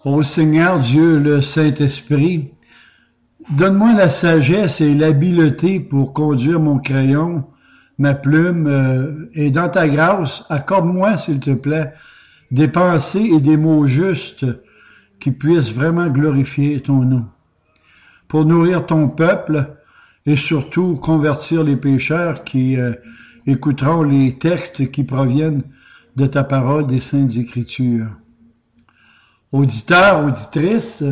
Ô Seigneur Dieu, le Saint-Esprit, donne-moi la sagesse et l'habileté pour conduire mon crayon, ma plume, et dans ta grâce, accorde-moi, s'il te plaît, des pensées et des mots justes qui puissent vraiment glorifier ton nom. Pour nourrir ton peuple et surtout convertir les pécheurs qui écouteront les textes qui proviennent de ta parole des Saintes Écritures. Auditeurs, auditrices,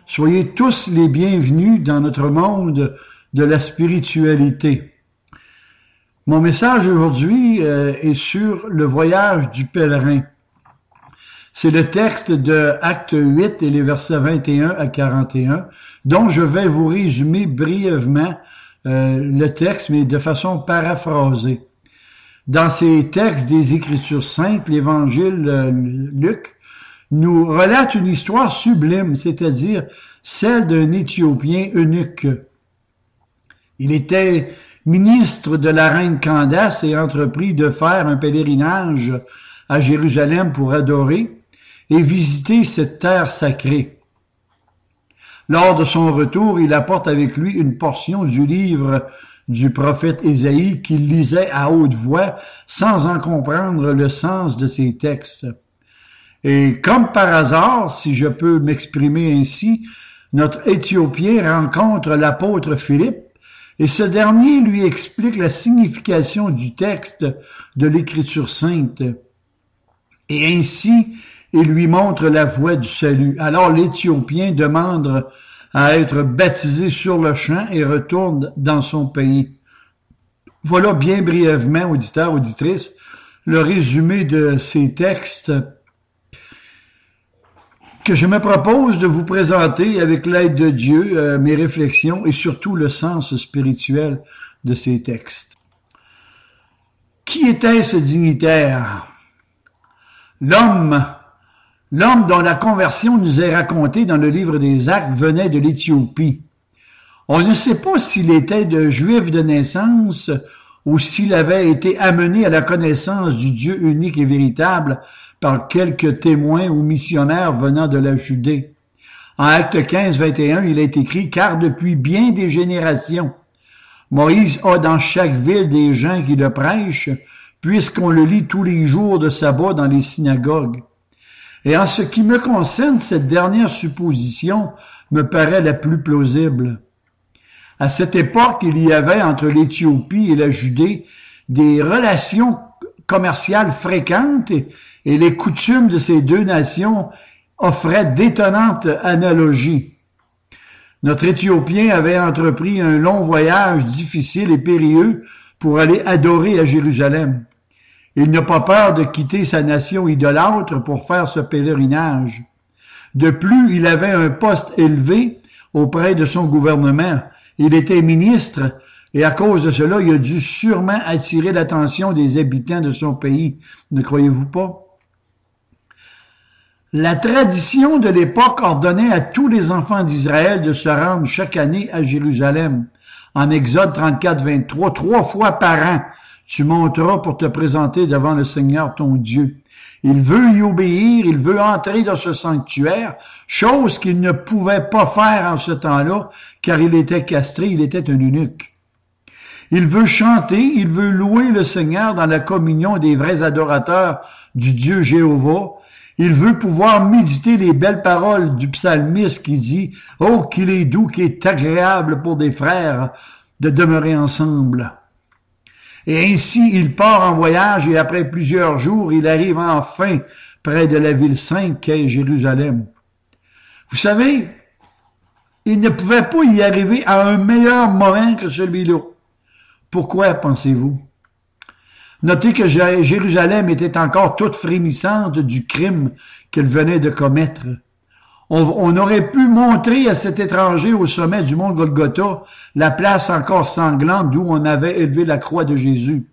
soyez tous les bienvenus dans notre monde de la spiritualité. Mon message aujourd'hui est sur le voyage du pèlerin. C'est le texte de Acte 8 et les versets 21 à 41, dont je vais vous résumer brièvement le texte, mais de façon paraphrasée. Dans ces textes des Écritures saintes, l'Évangile Luc nous relate une histoire sublime, c'est-à-dire celle d'un Éthiopien eunuque. Il était ministre de la reine Candace et entreprit de faire un pèlerinage à Jérusalem pour adorer et visiter cette terre sacrée. Lors de son retour, il apporte avec lui une portion du livre du prophète Ésaïe qu'il lisait à haute voix sans en comprendre le sens de ses textes. Et comme par hasard, si je peux m'exprimer ainsi, notre Éthiopien rencontre l'apôtre Philippe et ce dernier lui explique la signification du texte de l'Écriture sainte. Et ainsi, il lui montre la voie du salut. Alors l'Éthiopien demande à être baptisé sur le champ et retourne dans son pays. Voilà bien brièvement, auditeurs, auditrices, le résumé de ces textes que je me propose de vous présenter avec l'aide de Dieu, mes réflexions et surtout le sens spirituel de ces textes. Qui était ce dignitaire? L'homme dont la conversion nous est racontée dans le livre des Actes venait de l'Éthiopie. On ne sait pas s'il était de juif de naissance ou s'il avait été amené à la connaissance du Dieu unique et véritable par quelques témoins ou missionnaires venant de la Judée. En Acte 15, 21, il est écrit « Car depuis bien des générations, Moïse a dans chaque ville des gens qui le prêchent, puisqu'on le lit tous les jours de sabbat dans les synagogues. » Et en ce qui me concerne, cette dernière supposition me paraît la plus plausible. À cette époque, il y avait entre l'Éthiopie et la Judée des relations commerciales fréquentes et les coutumes de ces deux nations offraient d'étonnantes analogies. Notre Éthiopien avait entrepris un long voyage difficile et périlleux pour aller adorer à Jérusalem. Il n'a pas peur de quitter sa nation idolâtre pour faire ce pèlerinage. De plus, il avait un poste élevé auprès de son gouvernement. Il était ministre et à cause de cela, il a dû sûrement attirer l'attention des habitants de son pays. Ne croyez-vous pas? La tradition de l'époque ordonnait à tous les enfants d'Israël de se rendre chaque année à Jérusalem. En Exode 34, 23, 3 fois par an, tu monteras pour te présenter devant le Seigneur ton Dieu. Il veut y obéir, il veut entrer dans ce sanctuaire, chose qu'il ne pouvait pas faire en ce temps-là, car il était castré, il était un eunuque. Il veut chanter, il veut louer le Seigneur dans la communion des vrais adorateurs du Dieu Jéhovah. Il veut pouvoir méditer les belles paroles du psalmiste qui dit « Oh, qu'il est doux, qu'il est agréable pour des frères de demeurer ensemble. » Et ainsi, il part en voyage et après plusieurs jours, il arrive enfin près de la ville sainte qu'est Jérusalem. Vous savez, il ne pouvait pas y arriver à un meilleur moment que celui-là. Pourquoi, pensez-vous? Notez que Jérusalem était encore toute frémissante du crime qu'elle venait de commettre. On aurait pu montrer à cet étranger au sommet du mont Golgotha la place encore sanglante d'où on avait élevé la croix de Jésus.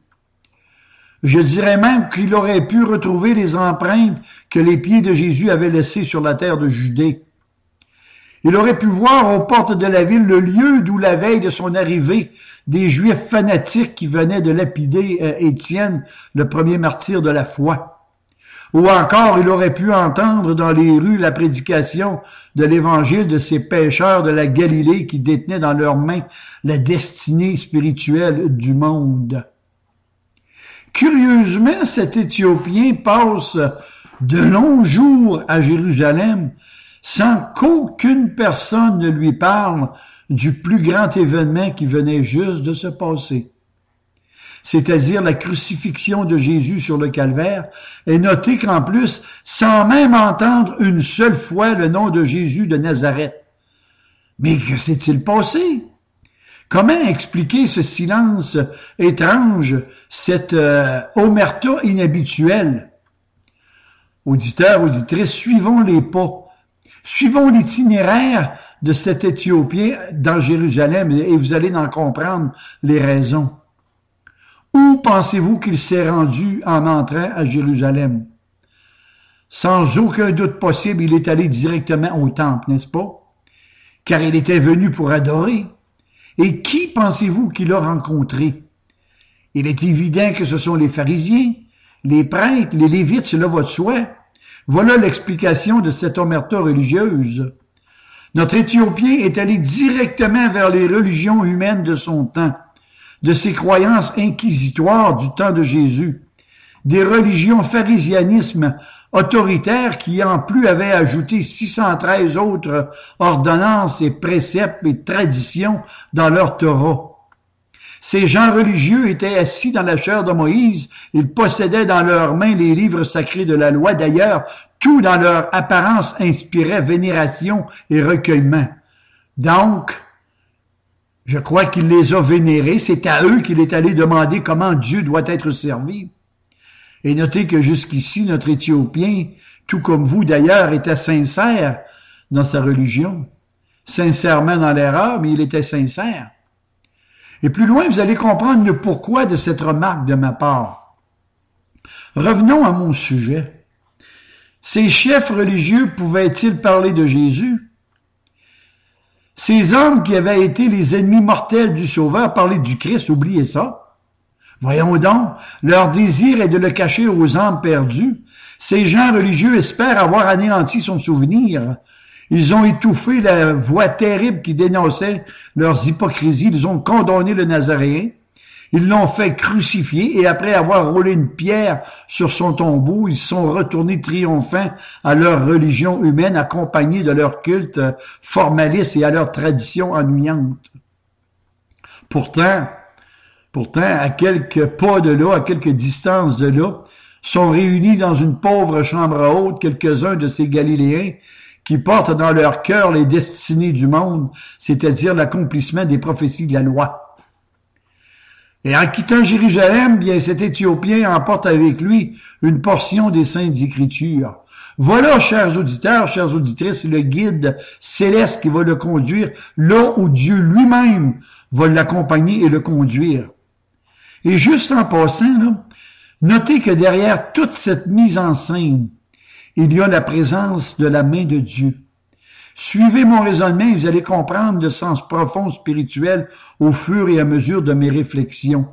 Je dirais même qu'il aurait pu retrouver les empreintes que les pieds de Jésus avaient laissées sur la terre de Judée. Il aurait pu voir aux portes de la ville le lieu d'où la veille de son arrivée, des Juifs fanatiques qui venaient de lapider Étienne, le premier martyr de la foi. Ou encore, il aurait pu entendre dans les rues la prédication de l'évangile de ces pêcheurs de la Galilée qui détenaient dans leurs mains la destinée spirituelle du monde. Curieusement, cet Éthiopien passe de longs jours à Jérusalem sans qu'aucune personne ne lui parle du plus grand événement qui venait juste de se passer, c'est-à-dire la crucifixion de Jésus sur le calvaire, et notez qu'en plus, sans même entendre une seule fois le nom de Jésus de Nazareth. Mais que s'est-il passé? Comment expliquer ce silence étrange, cette omerta inhabituelle? Auditeurs, auditrices, suivons les pas. Suivons l'itinéraire de cet Éthiopien dans Jérusalem et vous allez en comprendre les raisons. Où pensez-vous qu'il s'est rendu en entrant à Jérusalem? Sans aucun doute possible, il est allé directement au temple, n'est-ce pas? Car il était venu pour adorer. Et qui pensez-vous qu'il a rencontré? Il est évident que ce sont les pharisiens, les prêtres, les lévites, cela va de soi. Voilà l'explication de cette omerta religieuse. Notre Éthiopien est allé directement vers les religions humaines de son temps, de ses croyances inquisitoires du temps de Jésus, des religions pharisianisme autoritaires qui en plus avaient ajouté 613 autres ordonnances et préceptes et traditions dans leur Torah. Ces gens religieux étaient assis dans la chaire de Moïse, ils possédaient dans leurs mains les livres sacrés de la loi. D'ailleurs, tout dans leur apparence inspirait vénération et recueillement. Donc, je crois qu'il les a vénérés, c'est à eux qu'il est allé demander comment Dieu doit être servi. Et notez que jusqu'ici, notre Éthiopien, tout comme vous d'ailleurs, était sincère dans sa religion, sincèrement dans l'erreur, mais il était sincère. Et plus loin, vous allez comprendre le pourquoi de cette remarque de ma part. Revenons à mon sujet. Ces chefs religieux pouvaient-ils parler de Jésus? Ces hommes qui avaient été les ennemis mortels du Sauveur parlaient du Christ, oubliez ça. Voyons donc, leur désir est de le cacher aux âmes perdues. Ces gens religieux espèrent avoir anéanti son souvenir. Ils ont étouffé la voix terrible qui dénonçait leurs hypocrisies. Ils ont condamné le Nazaréen. Ils l'ont fait crucifier et après avoir roulé une pierre sur son tombeau, ils sont retournés triomphants à leur religion humaine, accompagnés de leur culte formaliste et à leur tradition ennuyante. Pourtant, à quelques pas de là, à quelques distances de là, sont réunis dans une pauvre chambre haute quelques-uns de ces Galiléens qui portent dans leur cœur les destinées du monde, c'est-à-dire l'accomplissement des prophéties de la loi. Et en quittant Jérusalem, bien cet Éthiopien emporte avec lui une portion des Saintes Écritures. Voilà, chers auditeurs, chères auditrices, le guide céleste qui va le conduire là où Dieu lui-même va l'accompagner et le conduire. Et juste en passant, là, notez que derrière toute cette mise en scène, il y a la présence de la main de Dieu. Suivez mon raisonnement et vous allez comprendre le sens profond spirituel au fur et à mesure de mes réflexions.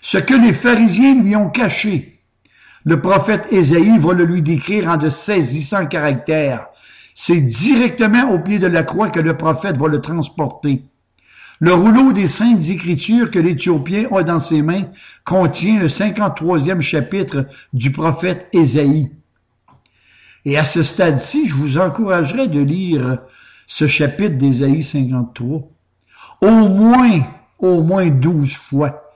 Ce que les pharisiens lui ont caché, le prophète Ésaïe va le lui décrire en de saisissants caractères. C'est directement au pied de la croix que le prophète va le transporter. Le rouleau des Saintes Écritures que l'Éthiopien a dans ses mains contient le 53e chapitre du prophète Ésaïe. Et à ce stade-ci, je vous encouragerais de lire ce chapitre d'Ésaïe 53 au moins 12 fois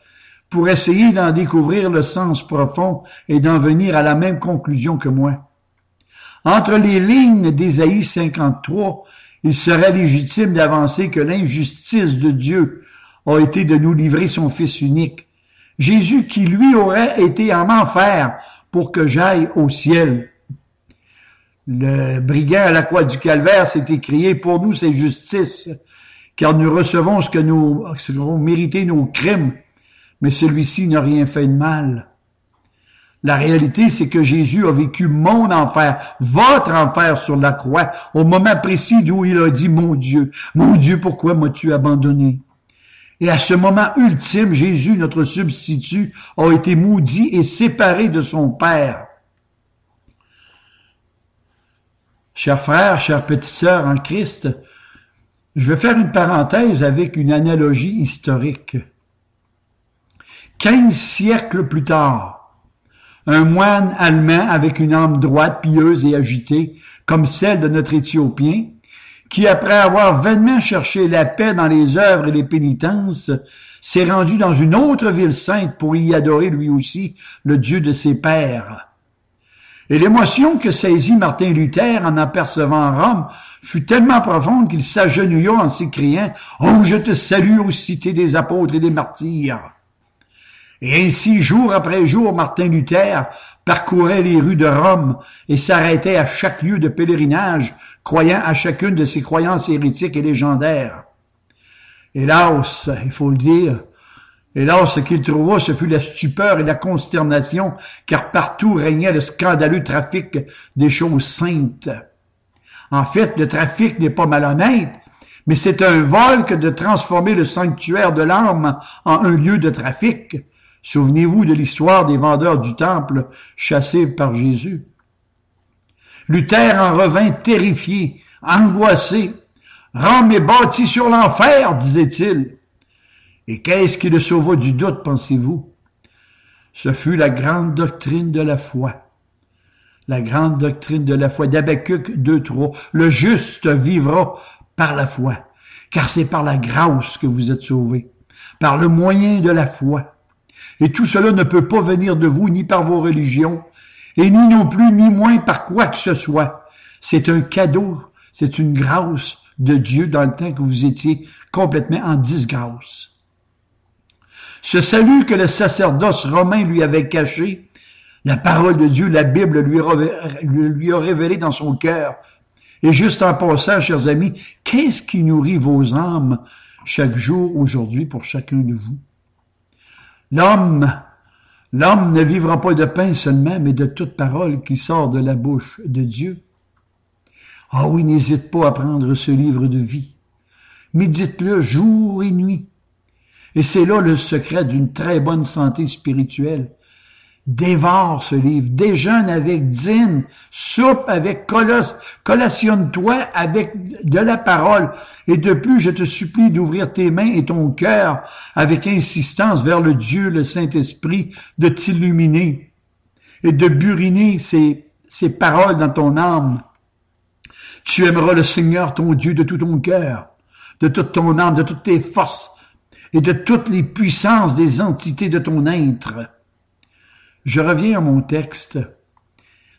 pour essayer d'en découvrir le sens profond et d'en venir à la même conclusion que moi. Entre les lignes d'Ésaïe 53, il serait légitime d'avancer que l'injustice de Dieu a été de nous livrer son Fils unique. Jésus qui, lui, aurait été en enfer pour que j'aille au ciel. Le brigand à la croix du calvaire s'est écrié, pour nous c'est justice, car nous recevons ce que nous avons mérité nos crimes, mais celui-ci n'a rien fait de mal. La réalité, c'est que Jésus a vécu mon enfer, votre enfer sur la croix, au moment précis où il a dit, mon Dieu, pourquoi m'as-tu abandonné? Et à ce moment ultime, Jésus, notre substitut, a été maudit et séparé de son Père. Chers frères, chères petites sœurs en Christ, je vais faire une parenthèse avec une analogie historique. 15 siècles plus tard, un moine allemand avec une âme droite, pieuse et agitée, comme celle de notre Éthiopien, qui, après avoir vainement cherché la paix dans les œuvres et les pénitences, s'est rendu dans une autre ville sainte pour y adorer lui aussi le Dieu de ses pères. Et l'émotion que saisit Martin Luther en apercevant Rome fut tellement profonde qu'il s'agenouilla en s'écriant « Oh, je te salue, ô cité des apôtres et des martyrs !» Et ainsi, jour après jour, Martin Luther parcourait les rues de Rome et s'arrêtait à chaque lieu de pèlerinage, croyant à chacune de ses croyances hérétiques et légendaires. Hélas, il faut le dire, hélas, ce qu'il trouva, ce fut la stupeur et la consternation, car partout régnait le scandaleux trafic des choses saintes. En fait, le trafic n'est pas malhonnête, mais c'est un vol que de transformer le sanctuaire de l'âme en un lieu de trafic. Souvenez-vous de l'histoire des vendeurs du temple chassés par Jésus. Luther en revint terrifié, angoissé. « Rome est bâtie sur l'enfer, disait-il. Et qu'est-ce qui le sauva du doute, pensez-vous? Ce fut la grande doctrine de la foi. La grande doctrine de la foi d'Habacuc 2:3. Le juste vivra par la foi, car c'est par la grâce que vous êtes sauvés, par le moyen de la foi. Et tout cela ne peut pas venir de vous, ni par vos religions, et ni non plus, ni moins par quoi que ce soit. C'est un cadeau, c'est une grâce de Dieu dans le temps que vous étiez complètement en disgrâce. Ce salut que le sacerdoce romain lui avait caché, la parole de Dieu, la Bible, lui a révélé dans son cœur. Et juste en passant, chers amis, qu'est-ce qui nourrit vos âmes chaque jour, aujourd'hui, pour chacun de vous? L'homme ne vivra pas de pain seulement, mais de toute parole qui sort de la bouche de Dieu. Ah oui, n'hésite pas à prendre ce livre de vie. Médite-le jour et nuit. Et c'est là le secret d'une très bonne santé spirituelle. Dévore ce livre, déjeune avec, dîne, soupe avec, collationne-toi avec de la parole. Et de plus, je te supplie d'ouvrir tes mains et ton cœur avec insistance vers le Dieu, le Saint-Esprit, de t'illuminer et de buriner ces paroles dans ton âme. Tu aimeras le Seigneur, ton Dieu, de tout ton cœur, de toute ton âme, de toutes tes forces et de toutes les puissances des entités de ton être. Je reviens à mon texte.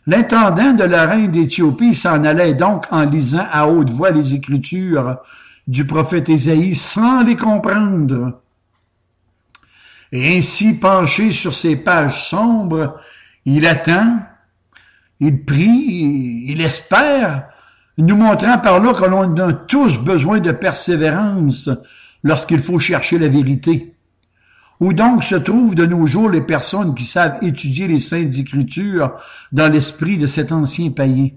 L'intendant de la reine d'Éthiopie s'en allait donc en lisant à haute voix les Écritures du prophète Ésaïe sans les comprendre. Et ainsi, penché sur ces pages sombres, il attend, il prie, il espère, nous montrant par là que l'on a tous besoin de persévérance lorsqu'il faut chercher la vérité. Où donc se trouvent de nos jours les personnes qui savent étudier les Saintes Écritures dans l'esprit de cet ancien païen?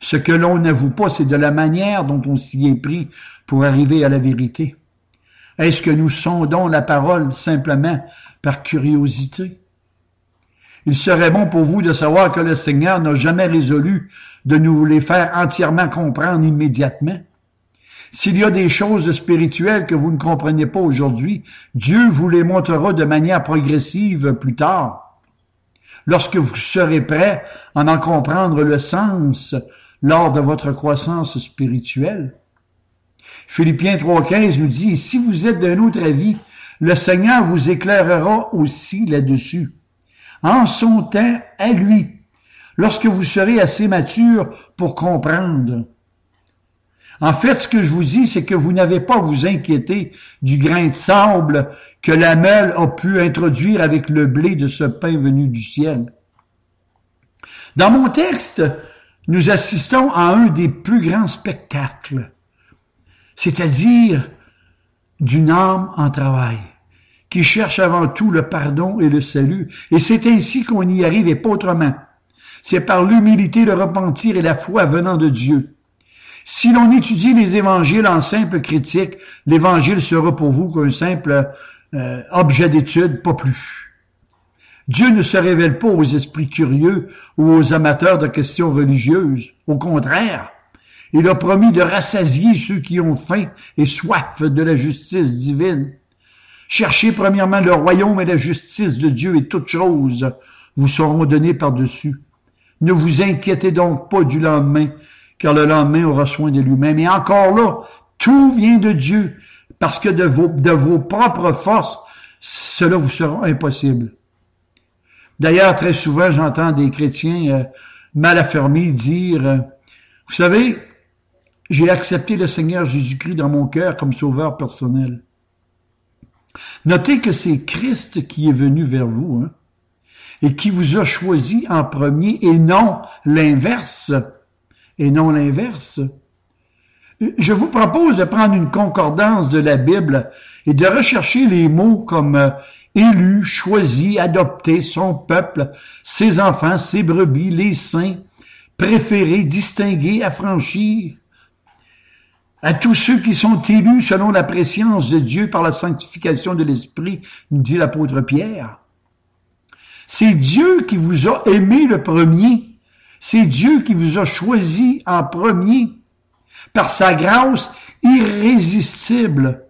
Ce que l'on n'avoue pas, c'est de la manière dont on s'y est pris pour arriver à la vérité. Est-ce que nous sondons la parole simplement par curiosité? Il serait bon pour vous de savoir que le Seigneur n'a jamais résolu de nous les faire entièrement comprendre immédiatement. S'il y a des choses spirituelles que vous ne comprenez pas aujourd'hui, Dieu vous les montrera de manière progressive plus tard. Lorsque vous serez prêt à en comprendre le sens lors de votre croissance spirituelle. Philippiens 3,15 nous dit, « Si vous êtes d'un autre avis, le Seigneur vous éclairera aussi là-dessus. En son temps, à lui, lorsque vous serez assez mature pour comprendre. » En fait, ce que je vous dis, c'est que vous n'avez pas à vous inquiéter du grain de sable que la meule a pu introduire avec le blé de ce pain venu du ciel. Dans mon texte, nous assistons à un des plus grands spectacles, c'est-à-dire d'une âme en travail, qui cherche avant tout le pardon et le salut. Et c'est ainsi qu'on y arrive et pas autrement. C'est par l'humilité, le repentir et la foi venant de Dieu. Si l'on étudie les évangiles en simple critique, l'évangile sera pour vous qu'un simple objet d'étude, pas plus. Dieu ne se révèle pas aux esprits curieux ou aux amateurs de questions religieuses. Au contraire, il a promis de rassasier ceux qui ont faim et soif de la justice divine. Cherchez premièrement le royaume et la justice de Dieu et toutes choses vous seront données par-dessus. Ne vous inquiétez donc pas du lendemain, car le lendemain aura soin de lui-même. Et encore là, tout vient de Dieu, parce que de vos propres forces, cela vous sera impossible. D'ailleurs, très souvent, j'entends des chrétiens mal affermis dire, vous savez, j'ai accepté le Seigneur Jésus-Christ dans mon cœur comme sauveur personnel. Notez que c'est Christ qui est venu vers vous, hein, et qui vous a choisi en premier et non l'inverse. Et non l'inverse. Je vous propose de prendre une concordance de la Bible et de rechercher les mots comme élu, choisi, adopté, son peuple, ses enfants, ses brebis, les saints, préférés, distingués, affranchis, à tous ceux qui sont élus selon la préscience de Dieu par la sanctification de l'Esprit, nous dit l'apôtre Pierre. C'est Dieu qui vous a aimé le premier. C'est Dieu qui vous a choisi en premier par sa grâce irrésistible.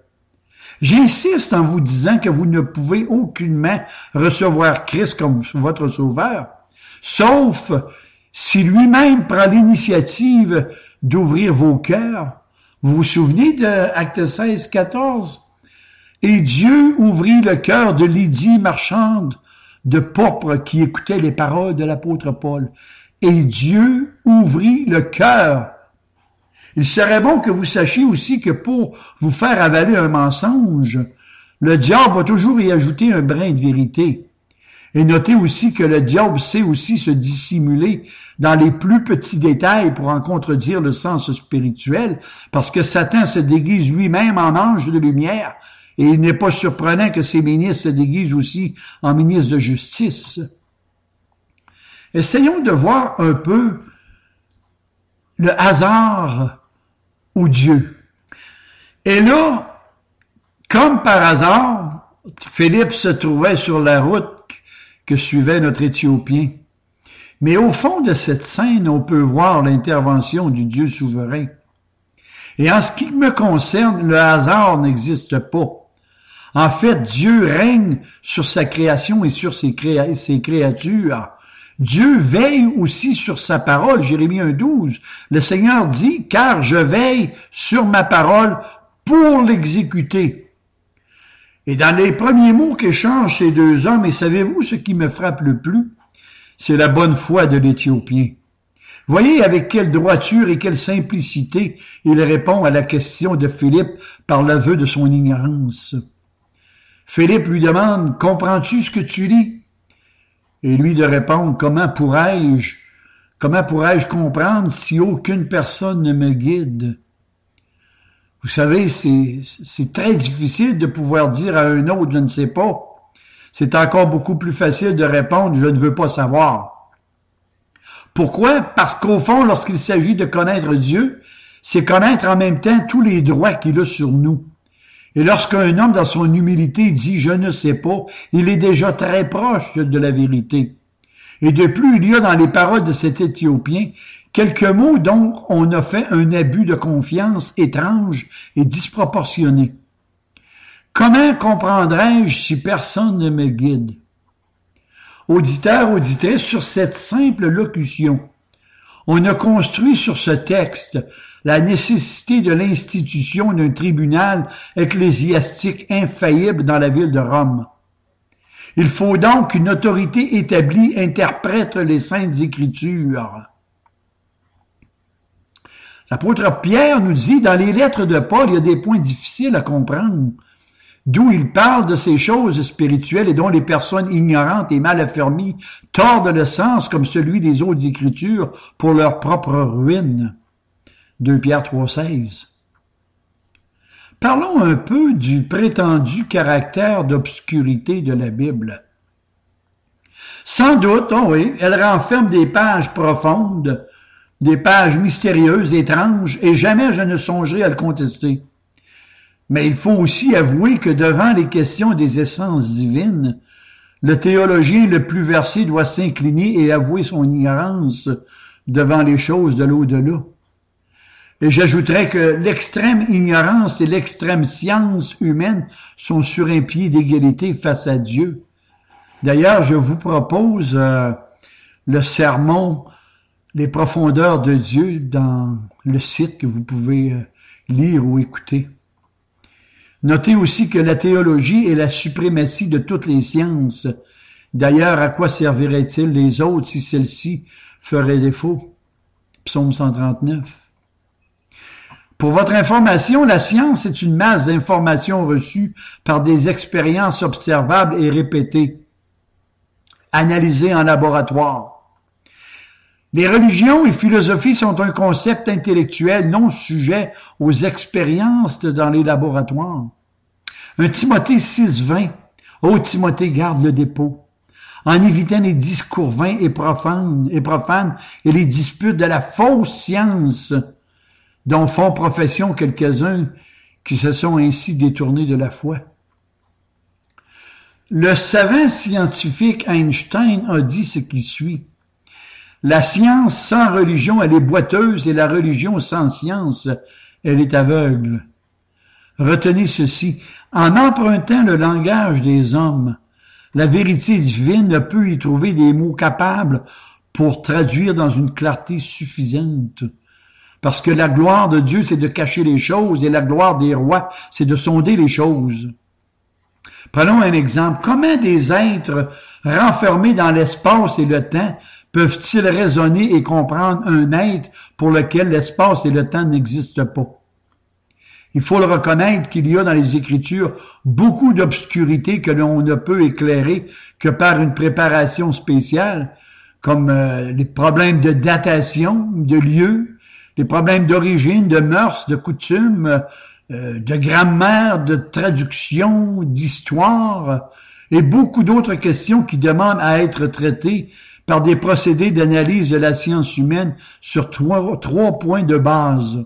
J'insiste en vous disant que vous ne pouvez aucunement recevoir Christ comme votre sauveur, sauf si lui-même prend l'initiative d'ouvrir vos cœurs. Vous vous souvenez de Actes 16, 14? Et Dieu ouvrit le cœur de Lydie, marchande de pourpre, qui écoutait les paroles de l'apôtre Paul. Et Dieu ouvrit le cœur. Il serait bon que vous sachiez aussi que pour vous faire avaler un mensonge, le diable va toujours y ajouter un brin de vérité. Et notez aussi que le diable sait aussi se dissimuler dans les plus petits détails pour en contredire le sens spirituel, parce que Satan se déguise lui-même en ange de lumière, et il n'est pas surprenant que ses ministres se déguisent aussi en ministres de justice. Essayons de voir un peu le hasard ou Dieu. Et là, comme par hasard, Philippe se trouvait sur la route que suivait notre Éthiopien. Mais au fond de cette scène, on peut voir l'intervention du Dieu souverain. Et en ce qui me concerne, le hasard n'existe pas. En fait, Dieu règne sur sa création et sur ses créatures. Dieu veille aussi sur sa parole, Jérémie 1,12. Le Seigneur dit, « Car je veille sur ma parole pour l'exécuter. » Et dans les premiers mots qu'échangent ces deux hommes, et savez-vous ce qui me frappe le plus? C'est la bonne foi de l'Éthiopien. Voyez avec quelle droiture et quelle simplicité il répond à la question de Philippe par l'aveu de son ignorance. Philippe lui demande, « Comprends-tu ce que tu lis? » Et lui de répondre, « Comment pourrais-je comprendre si aucune personne ne me guide? » Vous savez, c'est très difficile de pouvoir dire à un autre « je ne sais pas ». C'est encore beaucoup plus facile de répondre « je ne veux pas savoir ». Pourquoi? Parce qu'au fond, lorsqu'il s'agit de connaître Dieu, c'est connaître en même temps tous les droits qu'il a sur nous. Et lorsqu'un homme, dans son humilité, dit « je ne sais pas », il est déjà très proche de la vérité. Et de plus, il y a dans les paroles de cet Éthiopien quelques mots dont on a fait un abus de confiance étrange et disproportionné. Comment comprendrais-je si personne ne me guide? Auditeurs, auditrices, sur cette simple locution, on a construit sur ce texte la nécessité de l'institution d'un tribunal ecclésiastique infaillible dans la ville de Rome. Il faut donc qu'une autorité établie interprète les Saintes Écritures. L'apôtre Pierre nous dit, dans les lettres de Paul, il y a des points difficiles à comprendre, d'où il parle de ces choses spirituelles et dont les personnes ignorantes et mal affermies tordent le sens comme celui des autres Écritures pour leur propre ruine. 2 Pierre 3,16. Parlons un peu du prétendu caractère d'obscurité de la Bible. Sans doute, oh oui, elle renferme des pages profondes, des pages mystérieuses, étranges, et jamais je ne songerai à le contester. Mais il faut aussi avouer que devant les questions des essences divines, le théologien le plus versé doit s'incliner et avouer son ignorance devant les choses de l'au-delà. Et j'ajouterais que l'extrême ignorance et l'extrême science humaine sont sur un pied d'égalité face à Dieu. D'ailleurs, je vous propose le sermon « Les profondeurs de Dieu » dans le site que vous pouvez lire ou écouter. Notez aussi que la théologie est la suprématie de toutes les sciences. D'ailleurs, à quoi serviraient-ils les autres si celles-ci feraient défaut? Psaume 139. Pour votre information, la science est une masse d'informations reçues par des expériences observables et répétées, analysées en laboratoire. Les religions et philosophies sont un concept intellectuel non sujet aux expériences dans les laboratoires. 1 Timothée 6,20 « Ô Timothée, garde le dépôt, en évitant les discours vains et profanes et les disputes de la fausse science dont font profession quelques-uns qui se sont ainsi détournés de la foi. » Le savant scientifique Einstein a dit ce qui suit. La science sans religion, elle est boiteuse, et la religion sans science, elle est aveugle. Retenez ceci, en empruntant le langage des hommes, la vérité divine ne peut y trouver des mots capables pour traduire dans une clarté suffisante. Parce que la gloire de Dieu, c'est de cacher les choses, et la gloire des rois, c'est de sonder les choses. Prenons un exemple. Comment des êtres renfermés dans l'espace et le temps peuvent-ils raisonner et comprendre un être pour lequel l'espace et le temps n'existent pas? Il faut le reconnaître qu'il y a dans les Écritures beaucoup d'obscurités que l'on ne peut éclairer que par une préparation spéciale, comme les problèmes de datation, de lieu, les problèmes d'origine, de mœurs, de coutumes, de grammaire, de traduction, d'histoire, et beaucoup d'autres questions qui demandent à être traitées par des procédés d'analyse de la science humaine sur trois points de base.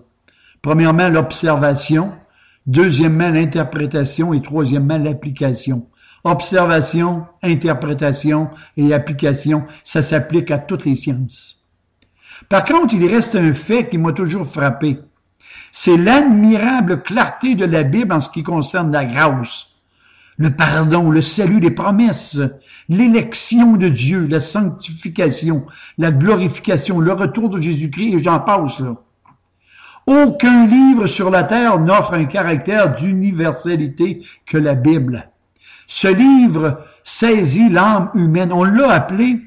Premièrement, l'observation. Deuxièmement, l'interprétation. Et troisièmement, l'application. Observation, interprétation et application, ça s'applique à toutes les sciences. Par contre, il reste un fait qui m'a toujours frappé. C'est l'admirable clarté de la Bible en ce qui concerne la grâce, le pardon, le salut, les promesses, l'élection de Dieu, la sanctification, la glorification, le retour de Jésus-Christ, et j'en passe là. Aucun livre sur la terre n'offre un caractère d'universalité que la Bible. Ce livre saisit l'âme humaine. On l'a appelé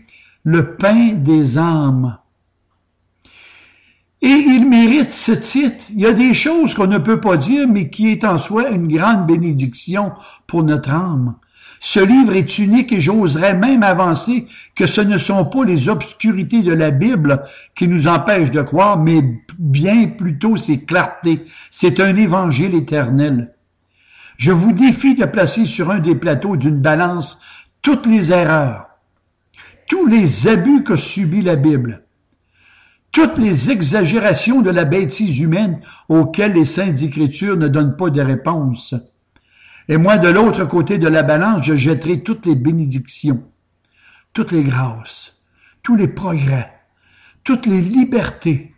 le pain des âmes. Et il mérite ce titre. Il y a des choses qu'on ne peut pas dire, mais qui est en soi une grande bénédiction pour notre âme. Ce livre est unique et j'oserais même avancer que ce ne sont pas les obscurités de la Bible qui nous empêchent de croire, mais bien plutôt ses clartés. C'est un évangile éternel. Je vous défie de placer sur un des plateaux d'une balance toutes les erreurs, tous les abus que subit la Bible, toutes les exagérations de la bêtise humaine auxquelles les saintes Écritures ne donnent pas de réponse. Et moi, de l'autre côté de la balance, je jetterai toutes les bénédictions, toutes les grâces, tous les progrès, toutes les libertés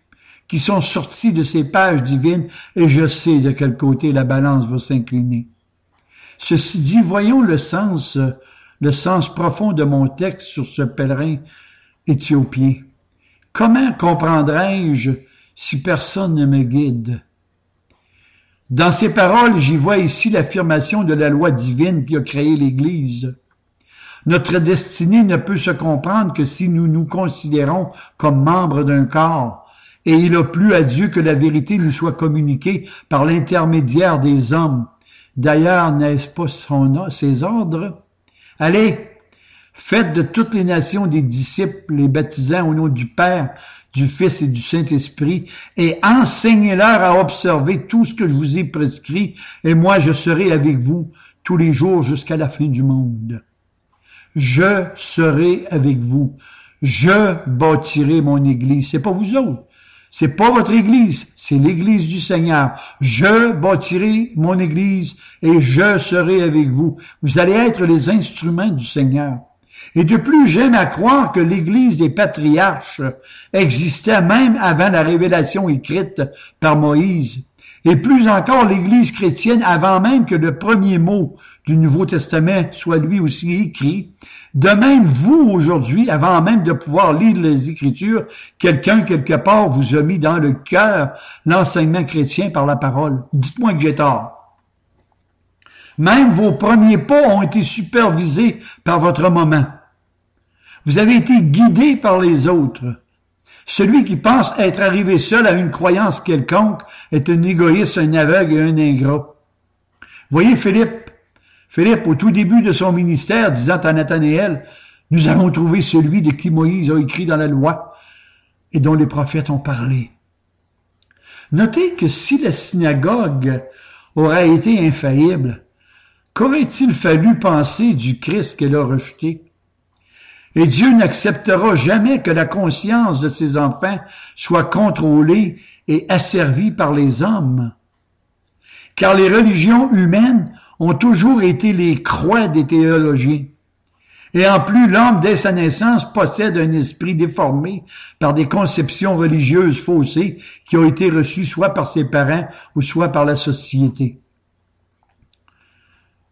qui sont sorties de ces pages divines, et je sais de quel côté la balance va s'incliner. Ceci dit, voyons le sens profond de mon texte sur ce pèlerin éthiopien. Comment comprendrais-je si personne ne me guide? Dans ces paroles, j'y vois ici l'affirmation de la loi divine qui a créé l'Église. Notre destinée ne peut se comprendre que si nous nous considérons comme membres d'un corps, et il a plu à Dieu que la vérité nous soit communiquée par l'intermédiaire des hommes. D'ailleurs, n'est-ce pas ses ordres? Allez, faites de toutes les nations des disciples, les baptisant au nom du Père, du Fils et du Saint-Esprit, et enseignez-leur à observer tout ce que je vous ai prescrit, et moi je serai avec vous tous les jours jusqu'à la fin du monde. Je serai avec vous. Je bâtirai mon Église. C'est pas vous autres. C'est pas votre Église. C'est l'Église du Seigneur. Je bâtirai mon Église et je serai avec vous. Vous allez être les instruments du Seigneur. Et de plus, j'aime à croire que l'Église des patriarches existait même avant la révélation écrite par Moïse. Et plus encore, l'Église chrétienne, avant même que le premier mot du Nouveau Testament soit lui aussi écrit. De même, vous, aujourd'hui, avant même de pouvoir lire les Écritures, quelqu'un, quelque part, vous a mis dans le cœur l'enseignement chrétien par la parole. Dites-moi que j'ai tort. Même vos premiers pas ont été supervisés par votre moment. Vous avez été guidé par les autres. Celui qui pense être arrivé seul à une croyance quelconque est un égoïste, un aveugle et un ingrat. Voyez Philippe, au tout début de son ministère, disant à Nathanaël, « Nous avons trouvé celui de qui Moïse a écrit dans la loi et dont les prophètes ont parlé. » Notez que si la synagogue aurait été infaillible, qu'aurait-il fallu penser du Christ qu'elle a rejeté? Et Dieu n'acceptera jamais que la conscience de ses enfants soit contrôlée et asservie par les hommes. Car les religions humaines ont toujours été les croix des théologiens. Et en plus, l'homme, dès sa naissance, possède un esprit déformé par des conceptions religieuses faussées qui ont été reçues soit par ses parents ou soit par la société.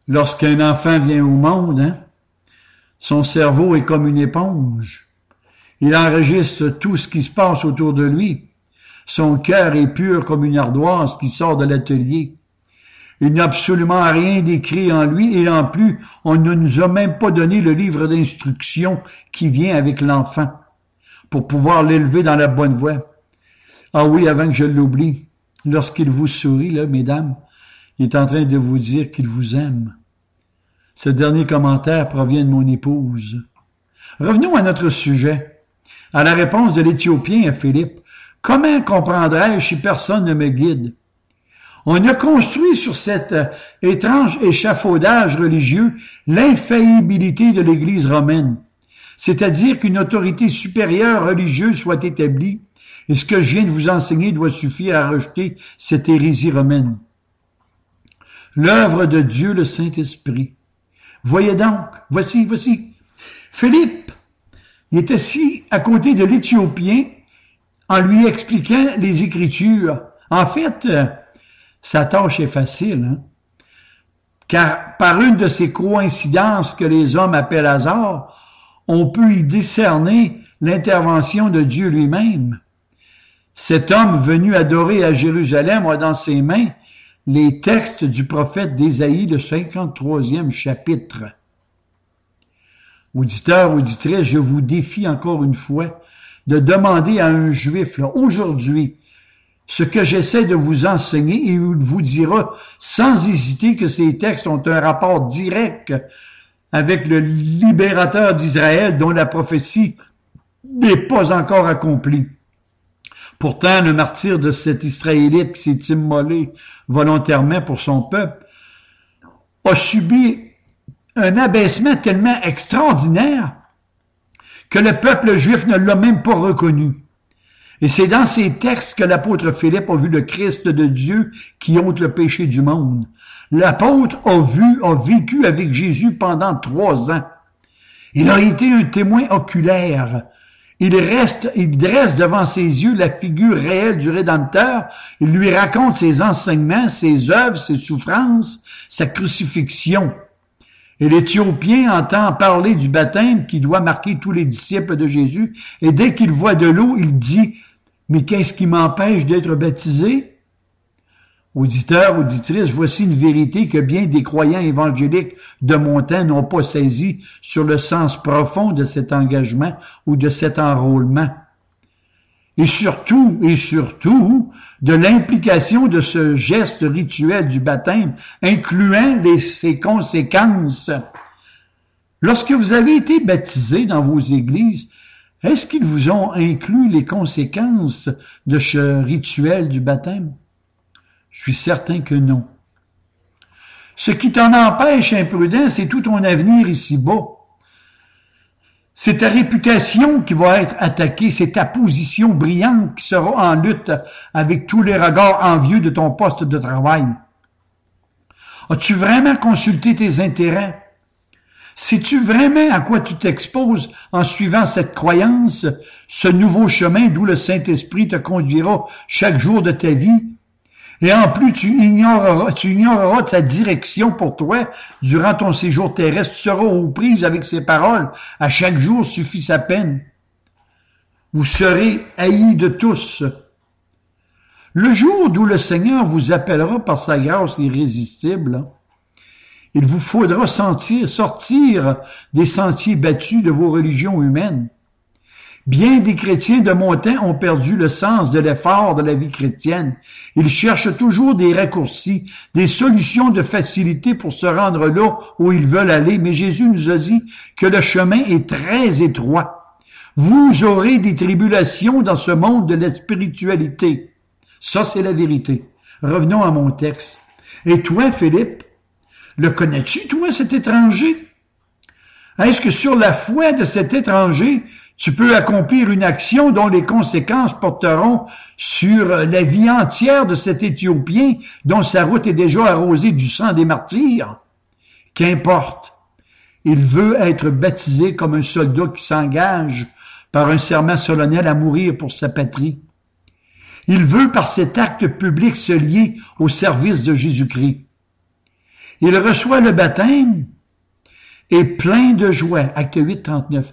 Lorsqu'un enfant vient au monde, son cerveau est comme une éponge. Il enregistre tout ce qui se passe autour de lui. Son cœur est pur comme une ardoise qui sort de l'atelier. Il n'y a absolument rien d'écrit en lui et en plus, on ne nous a même pas donné le livre d'instruction qui vient avec l'enfant pour pouvoir l'élever dans la bonne voie. Ah oui, avant que je l'oublie, lorsqu'il vous sourit, là, mesdames, il est en train de vous dire qu'il vous aime. Ce dernier commentaire provient de mon épouse. Revenons à notre sujet, à la réponse de l'Éthiopien à Philippe. Comment comprendrais-je si personne ne me guide? On a construit sur cet étrange échafaudage religieux l'infaillibilité de l'Église romaine, c'est-à-dire qu'une autorité supérieure religieuse soit établie, et ce que je viens de vous enseigner doit suffire à rejeter cette hérésie romaine. L'œuvre de Dieu, le Saint-Esprit. Voyez donc, voici. Philippe, il est assis à côté de l'Éthiopien en lui expliquant les Écritures. En fait, sa tâche est facile, car par une de ces coïncidences que les hommes appellent hasard, on peut y discerner l'intervention de Dieu lui-même. Cet homme venu adorer à Jérusalem a dans ses mains les textes du prophète d'Ésaïe, le 53e chapitre. Auditeurs, auditrices, je vous défie encore une fois de demander à un juif, là, aujourd'hui, ce que j'essaie de vous enseigner, et il vous dira sans hésiter que ces textes ont un rapport direct avec le libérateur d'Israël dont la prophétie n'est pas encore accomplie. Pourtant, le martyr de cet Israélite qui s'est immolé volontairement pour son peuple a subi un abaissement tellement extraordinaire que le peuple juif ne l'a même pas reconnu. Et c'est dans ces textes que l'apôtre Philippe a vu le Christ de Dieu qui ôte le péché du monde. L'apôtre a vécu avec Jésus pendant 3 ans. Il a été un témoin oculaire. Il dresse devant ses yeux la figure réelle du Rédempteur. Il lui raconte ses enseignements, ses œuvres, ses souffrances, sa crucifixion. Et l'Éthiopien entend parler du baptême qui doit marquer tous les disciples de Jésus. Et dès qu'il voit de l'eau, il dit « Mais qu'est-ce qui m'empêche d'être baptisé? » Auditeurs, auditrices, voici une vérité que bien des croyants évangéliques de mon temps n'ont pas saisi sur le sens profond de cet engagement ou de cet enrôlement. Et surtout, de l'implication de ce geste rituel du baptême, incluant ses conséquences. Lorsque vous avez été baptisé dans vos églises, Est-ce qu'ils vous ont inclus les conséquences de ce rituel du baptême? Je suis certain que non. Ce qui t'en empêche, imprudent, c'est tout ton avenir ici-bas. C'est ta réputation qui va être attaquée, c'est ta position brillante qui sera en lutte avec tous les regards envieux de ton poste de travail. As-tu vraiment consulté tes intérêts? Sais-tu vraiment à quoi tu t'exposes en suivant cette croyance, ce nouveau chemin d'où le Saint-Esprit te conduira chaque jour de ta vie? Et en plus, tu ignoreras sa direction pour toi durant ton séjour terrestre. Tu seras aux prises avec ses paroles. À chaque jour suffit sa peine. Vous serez haïs de tous. Le jour d'où le Seigneur vous appellera par sa grâce irrésistible, il vous faudra sortir des sentiers battus de vos religions humaines. Bien des chrétiens de mon temps ont perdu le sens de l'effort de la vie chrétienne. Ils cherchent toujours des raccourcis, des solutions de facilité pour se rendre là où ils veulent aller. Mais Jésus nous a dit que le chemin est très étroit. Vous aurez des tribulations dans ce monde de la spiritualité. Ça, c'est la vérité. Revenons à mon texte. Et toi, Philippe, le connais-tu, toi, cet étranger? Est-ce que sur la foi de cet étranger, tu peux accomplir une action dont les conséquences porteront sur la vie entière de cet Éthiopien dont sa route est déjà arrosée du sang des martyrs? Qu'importe. Il veut être baptisé comme un soldat qui s'engage par un serment solennel à mourir pour sa patrie. Il veut par cet acte public se lier au service de Jésus-Christ. Il reçoit le baptême et plein de joie, acte 8, 39.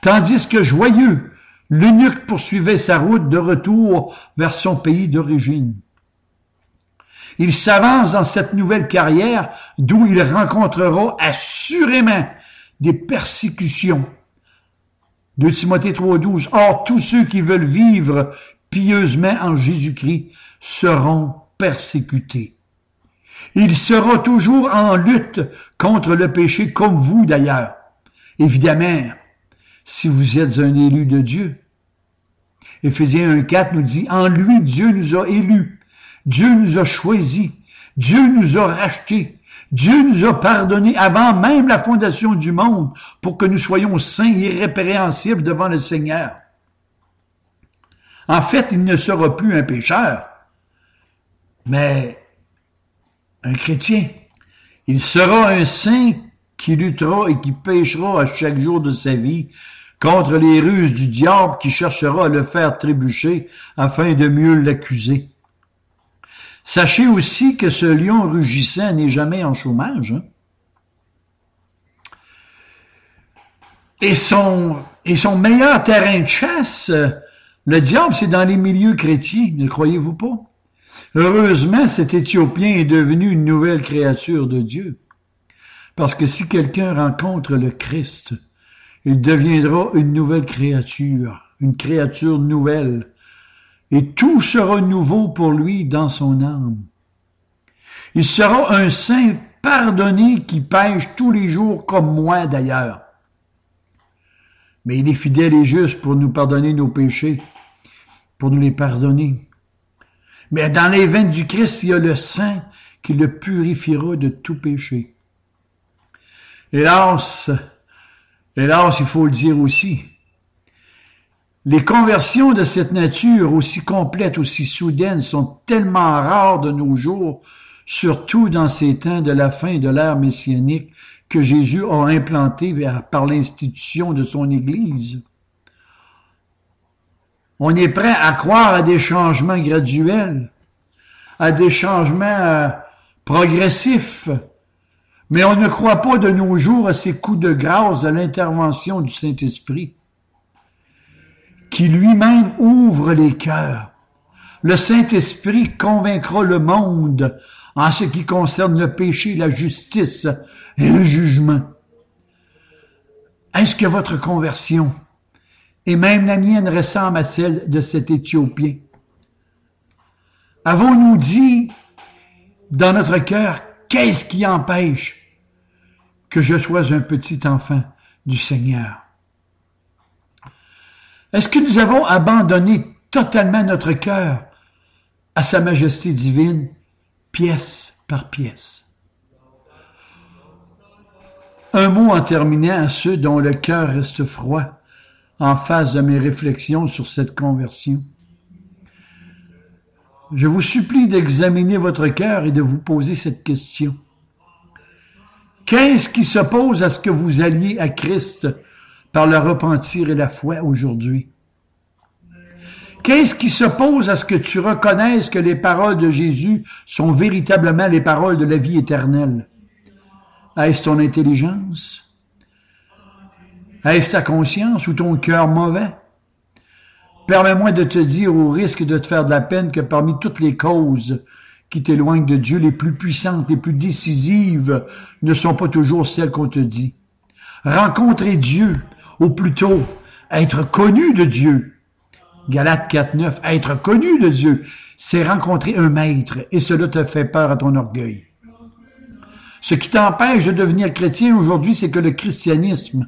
Tandis que joyeux, l'eunuque poursuivait sa route de retour vers son pays d'origine. Il s'avance dans cette nouvelle carrière d'où il rencontrera assurément des persécutions. 2 Timothée 3,12. Or, tous ceux qui veulent vivre pieusement en Jésus-Christ seront persécutés. Il sera toujours en lutte contre le péché, comme vous d'ailleurs. Évidemment, si vous êtes un élu de Dieu. Éphésiens 1,4 nous dit, en lui, Dieu nous a élus, Dieu nous a choisis, Dieu nous a rachetés, Dieu nous a pardonnés avant même la fondation du monde pour que nous soyons saints et irrépréhensibles devant le Seigneur. En fait, il ne sera plus un pécheur, mais un chrétien. Il sera un saint qui luttera et qui péchera à chaque jour de sa vie contre les ruses du diable qui cherchera à le faire trébucher afin de mieux l'accuser. Sachez aussi que ce lion rugissant n'est jamais en chômage. Hein? Et son meilleur terrain de chasse, le diable, c'est dans les milieux chrétiens, ne croyez-vous pas? Heureusement, cet Éthiopien est devenu une nouvelle créature de Dieu. Parce que si quelqu'un rencontre le Christ, il deviendra une nouvelle créature, une créature nouvelle. Et tout sera nouveau pour lui dans son âme. Il sera un saint pardonné qui pêche tous les jours comme moi d'ailleurs. Mais il est fidèle et juste pour nous pardonner nos péchés, pour nous les pardonner. Mais dans les veines du Christ, il y a le sang qui le purifiera de tout péché. Hélas, il faut le dire aussi, les conversions de cette nature aussi complètes, aussi soudaines, sont tellement rares de nos jours, surtout dans ces temps de la fin de l'ère messianique que Jésus a implanté par l'institution de son Église. On est prêt à croire à des changements graduels, à des changements progressifs, mais on ne croit pas de nos jours à ces coups de grâce de l'intervention du Saint-Esprit, qui lui-même ouvre les cœurs. Le Saint-Esprit convaincra le monde en ce qui concerne le péché, la justice et le jugement. Est-ce que votre conversion, et même la mienne, ressemble à celle de cet Éthiopien? Avons-nous dit dans notre cœur, qu'est-ce qui empêche que je sois un petit enfant du Seigneur? Est-ce que nous avons abandonné totalement notre cœur à sa majesté divine, pièce par pièce? Un mot en terminant à ceux dont le cœur reste froid en face de mes réflexions sur cette conversion. Je vous supplie d'examiner votre cœur et de vous poser cette question. Qu'est-ce qui s'oppose à ce que vous alliez à Christ par le repentir et la foi aujourd'hui? Qu'est-ce qui s'oppose à ce que tu reconnaisses que les paroles de Jésus sont véritablement les paroles de la vie éternelle? Est-ce ton intelligence? Est-ce ta conscience ou ton cœur mauvais? Permets-moi de te dire, au risque de te faire de la peine, que parmi toutes les causes qui t'éloignent de Dieu, les plus puissantes, les plus décisives, ne sont pas toujours celles qu'on te dit. Rencontrer Dieu, ou plutôt être connu de Dieu. Galates 4.9, être connu de Dieu, c'est rencontrer un maître, et cela te fait peur à ton orgueil. Ce qui t'empêche de devenir chrétien aujourd'hui, c'est que le christianisme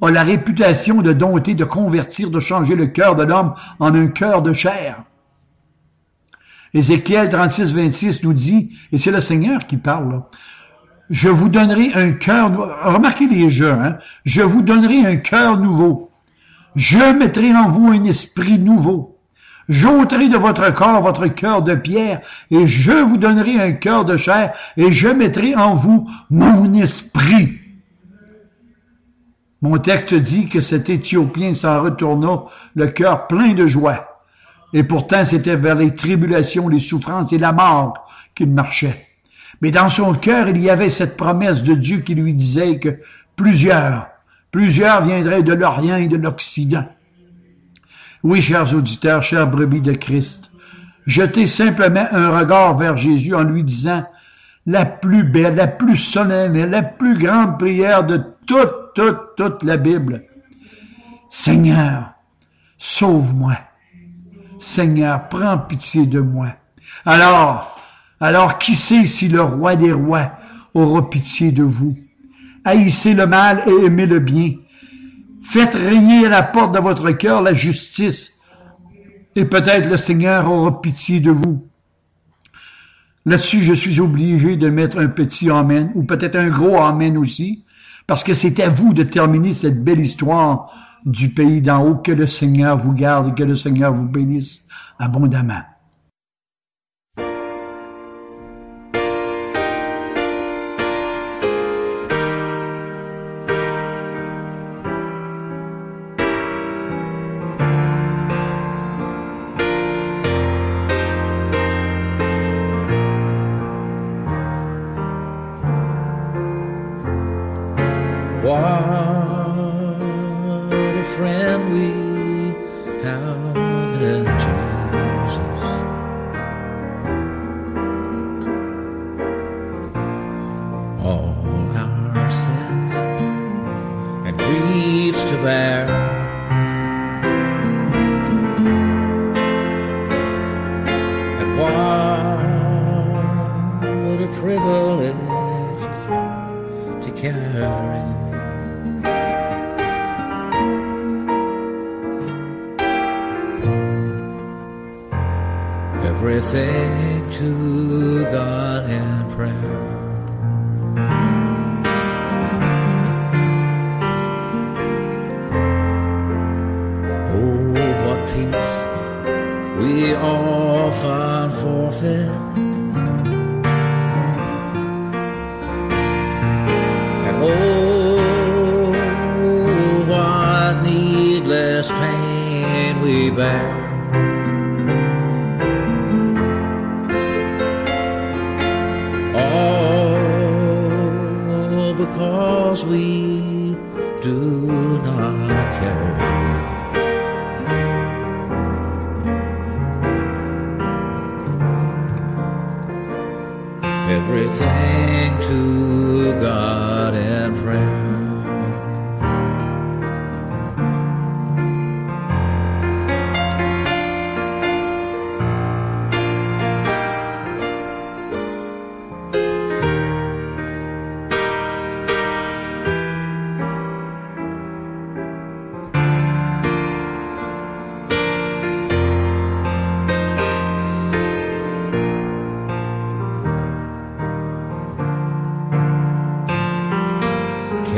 a la réputation de dompter, de convertir, de changer le cœur de l'homme en un cœur de chair. Ézéchiel 36.26 nous dit, et c'est le Seigneur qui parle, là, je vous donnerai un cœur nouveau. Remarquez les jeux, hein? Je vous donnerai un cœur nouveau. Je mettrai en vous un esprit nouveau. J'ôterai de votre corps votre cœur de pierre, et je vous donnerai un cœur de chair, et je mettrai en vous mon esprit. Mon texte dit que cet Éthiopien s'en retourna le cœur plein de joie. Et pourtant, c'était vers les tribulations, les souffrances et la mort qu'il marchait. Mais dans son cœur, il y avait cette promesse de Dieu qui lui disait que plusieurs viendraient de l'Orient et de l'Occident. Oui, chers auditeurs, chers brebis de Christ, jetez simplement un regard vers Jésus en lui disant la plus belle, la plus solennelle, la plus grande prière de toute la Bible. Seigneur, sauve-moi. Seigneur, prends pitié de moi. Alors, qui sait si le roi des rois aura pitié de vous? Haïssez le mal et aimez le bien. Faites régner à la porte de votre cœur la justice. Et peut-être le Seigneur aura pitié de vous. Là-dessus, je suis obligé de mettre un petit amen, ou peut-être un gros amen aussi, parce que c'est à vous de terminer cette belle histoire du pays d'en haut. Que le Seigneur vous garde et que le Seigneur vous bénisse abondamment. Everything to God in prayer. Oh, what peace we often forfeit, and oh, what needless pain we bear. Because we do not carry everything to God in prayer.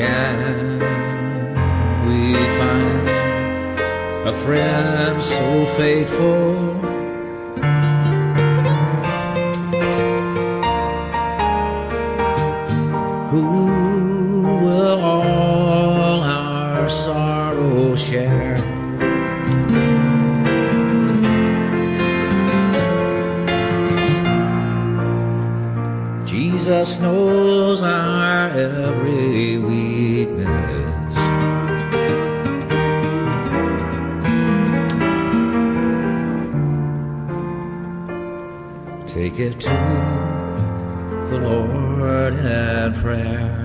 can we find a friend so faithful? Who will all our sorrow share? Jesus knows our every weakness. Take it to the Lord in prayer.